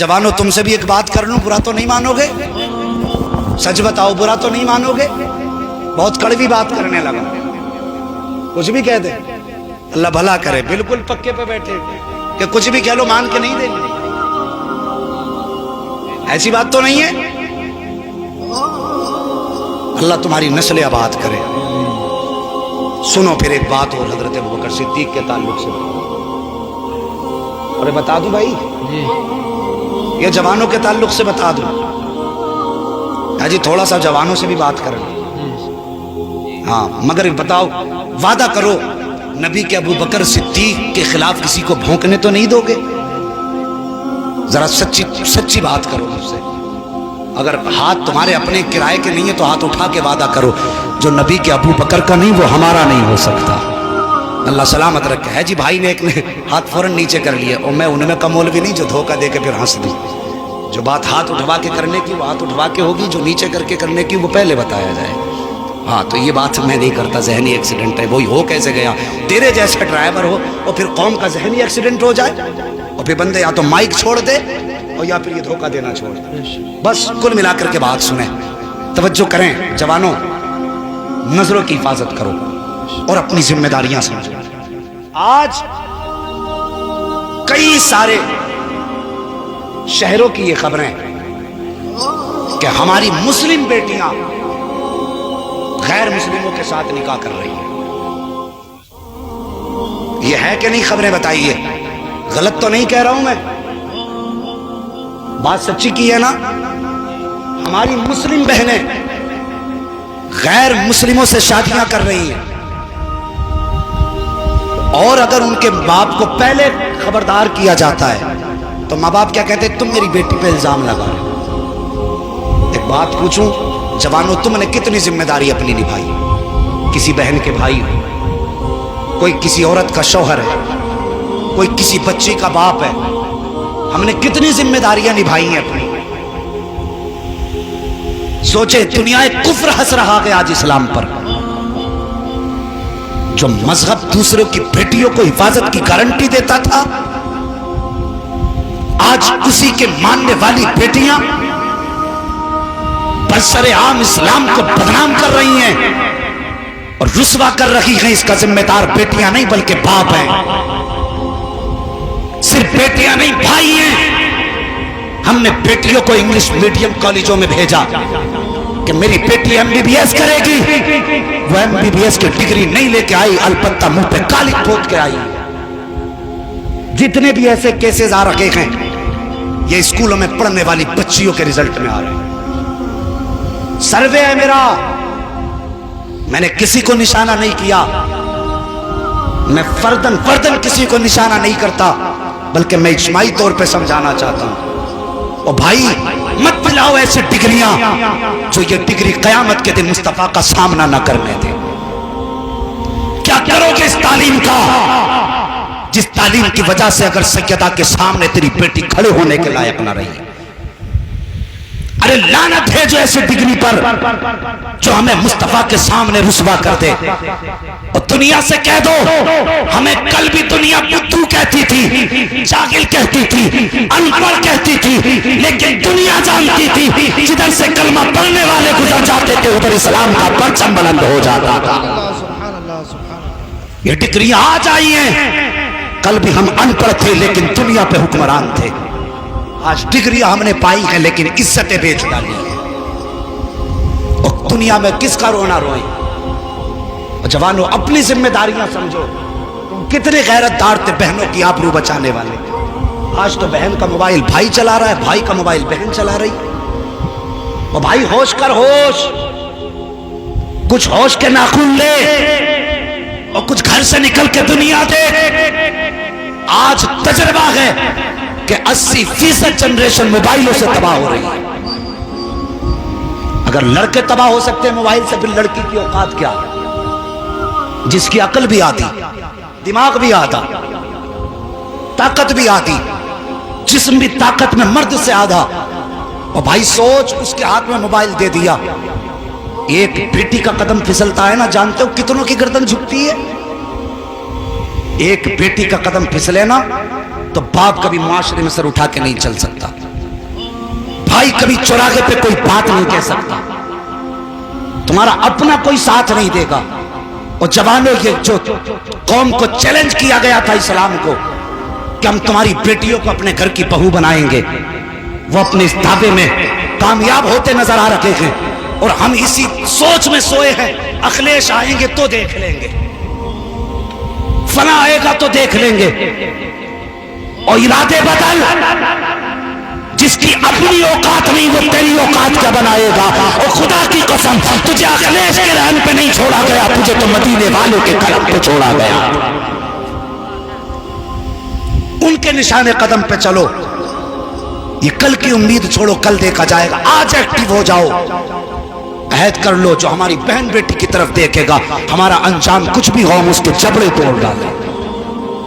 जवानों, तुमसे भी एक बात कर लूं, बुरा तो नहीं मानोगे? सच बताओ, बुरा तो नहीं मानोगे? बहुत कड़वी बात करने लगा, कुछ भी कह दे, अल्लाह भला करे। बिल्कुल पक्के पे बैठे कि कुछ भी कह लो मान के नहीं देंगे, ऐसी बात तो नहीं है। अल्लाह तुम्हारी नस्ल आबाद करे। सुनो फिर एक बात और हजरत अबू बकर सिद्दीक के ताल्लुक से, और बता दूं भाई, ये जवानों के ताल्लुक से बता दूं। हाजी थोड़ा सा जवानों से भी बात करें। हाँ, मगर बताओ, वादा करो नबी के अबू बकर सिद्दीक के खिलाफ किसी को भौंकने तो नहीं दोगे? जरा सच्ची सच्ची बात करो मुझसे। अगर हाथ तुम्हारे अपने किराए के नहीं है तो हाथ उठा के वादा करो, जो नबी के अबू बकर का नहीं वो हमारा नहीं हो सकता। अल्लाह सलामत रखे। है जी, भाई ने एक ने हाथ फौरन नीचे कर लिया, और मैं उनमें का मौलवी नहीं जो धोखा दे के फिर हंस दूं। जो बात हाथ उठवा के करने की वो हाथ उठवा के होगी, जो नीचे करके करने की वो पहले बताया जाए। हाँ, तो ये बात मैं नहीं करता, जहनी एक्सीडेंट है। वही हो कैसे गया? तेरे जैसा ड्राइवर हो और फिर कौम का जहनी एक्सीडेंट हो जाए, और फिर बंदे या तो माइक छोड़ दे और या फिर ये धोखा देना छोड़ दे। बस कुल मिलाकर के बात सुने, तवज्जो करें जवानों, नजरों की हिफाजत करो और अपनी जिम्मेदारियां समझो। आज कई सारे शहरों की ये खबरें कि हमारी मुस्लिम बेटियां गैर मुस्लिमों के साथ निकाह कर रही हैं। ये है कि नहीं? खबरें बताइए, गलत तो नहीं कह रहा हूं मैं, बात सच्ची की है ना? हमारी मुस्लिम बहनें गैर मुस्लिमों से शादियां कर रही हैं, और अगर उनके बाप को पहले खबरदार किया जाता है तो माँ बाप क्या कहते हैं? तुम मेरी बेटी पे इल्जाम लगा रहे हो। एक बात पूछूं जवानों, तुमने कितनी जिम्मेदारी अपनी निभाई? किसी बहन के भाई हो, कोई किसी औरत का शौहर है, कोई किसी बच्ची का बाप है, हमने कितनी जिम्मेदारियां निभाई हैं अपनी। सोचे, दुनिया एक कुफ्र हंस रहा है आज इस्लाम पर। जो मजहब दूसरों की बेटियों को हिफाजत की गारंटी देता था, आज उसी के मानने वाली बेटियां बरसरे आम इस्लाम को बदनाम कर रही हैं और रुस्वा कर रही हैं। इसका जिम्मेदार बेटियां नहीं बल्कि बाप हैं। सिर्फ बेटियां नहीं, भाई हैं। हमने बेटियों को इंग्लिश मीडियम कॉलेजों में भेजा कि मेरी बेटी एमबीबीएस करेगी। वो एमबीबीएस की डिग्री नहीं लेके आई, अलबत्ता मुंह पे काली ठोक के आई। जितने भी ऐसे केसेस आ रखे हैं, ये स्कूलों में पढ़ने वाली बच्चियों के रिजल्ट में आ रहे हैं। सर्वे है मेरा, मैंने किसी को निशाना नहीं किया, मैं फर्दन किसी को निशाना नहीं करता, बल्कि मैं इज्माई तौर पे समझाना चाहता हूं। और भाई, मत पिलाओ ऐसी डिग्रियां जो ये डिग्री कयामत के दिन मुस्तफा का सामना न करने दे। क्या करोगे इस तालीम का, जिस तालीम की वजह से अगर सैयदा के सामने तेरी बेटी खड़े होने के लायक न रही? अरे लानत है जो ऐसी डिग्री पर जो हमें मुस्तफा के सामने रुस्वा कर दे। और दुनिया से कह दो, हमें कल भी दुनिया बुद्धू कहती थी, जागिल कहती थी, अनपढ़ कहती थी, लेकिन दुनिया जानती थी जिधर से कलमा पढ़ने वाले गुजर जाते थे उधर इस्लाम का परचम बुलंद हो जाता था। ये डिग्रियां आज आई हैं, कल भी हम अनपढ़ थे लेकिन दुनिया पे हुक्मरान थे। आज डिग्रियां हमने पाई हैं लेकिन इज्जतें बेच डाली हैं। और दुनिया में किसका रोना रोए? जवानों, अपनी जिम्मेदारियां समझो। तुम कितने गैरतदार थे बहनों की आबरू बचाने वाले। आज तो बहन का मोबाइल भाई चला रहा है, भाई का मोबाइल बहन चला रही। और भाई होश कर, होश, कुछ होश के नाखून ले और कुछ घर से निकल के दुनिया देख। आज तजर्बा है कि 80% जनरेशन मोबाइलों से तबाह हो रही है। अगर लड़के तबाह हो सकते हैं मोबाइल से, फिर लड़की की औकात क्या? जिसकी अकल भी आती, दिमाग भी आता, ताकत भी आती, जिस्म भी ताकत में मर्द से आधा। और भाई सोच, उसके हाथ में मोबाइल दे दिया, एक बेटी का कदम फिसलता है ना, जानते हो कितनों की गर्दन झुकती है? एक बेटी का कदम फिसले ना तो बाप कभी माशरे में सर उठा के नहीं चल सकता। भाई कभी चौराहे पे कोई बात नहीं कह सकता, तुम्हारा अपना कोई साथ नहीं देगा। और जवानों, ये जो कौम को चैलेंज किया गया था इस्लाम को कि हम तुम्हारी बेटियों को अपने घर की बहू बनाएंगे, वो अपने इस दावे में कामयाब होते नजर आ रहे हैं। और हम इसी सोच में सोए हैं, अखिलेश आएंगे तो देख लेंगे, फना आएगा तो देख लेंगे। और इरादे बदल, जिसकी अपनी औकात नहीं वो तेरी औकात क्या बनाएगा। और खुदा की कसम, तुझे अखिलेश के रहन पे नहीं छोड़ा गया, तुझे तो मदीने वालों के कदम पे छोड़ा गया। उनके निशाने कदम पे चलो। ये कल की उम्मीद छोड़ो, कल देखा जाएगा। आज एक्टिव हो जाओ, अहद कर लो, जो हमारी बहन बेटी की तरफ देखेगा हमारा अंजाम कुछ भी हो हम उसके जबड़े तोड़ डालें।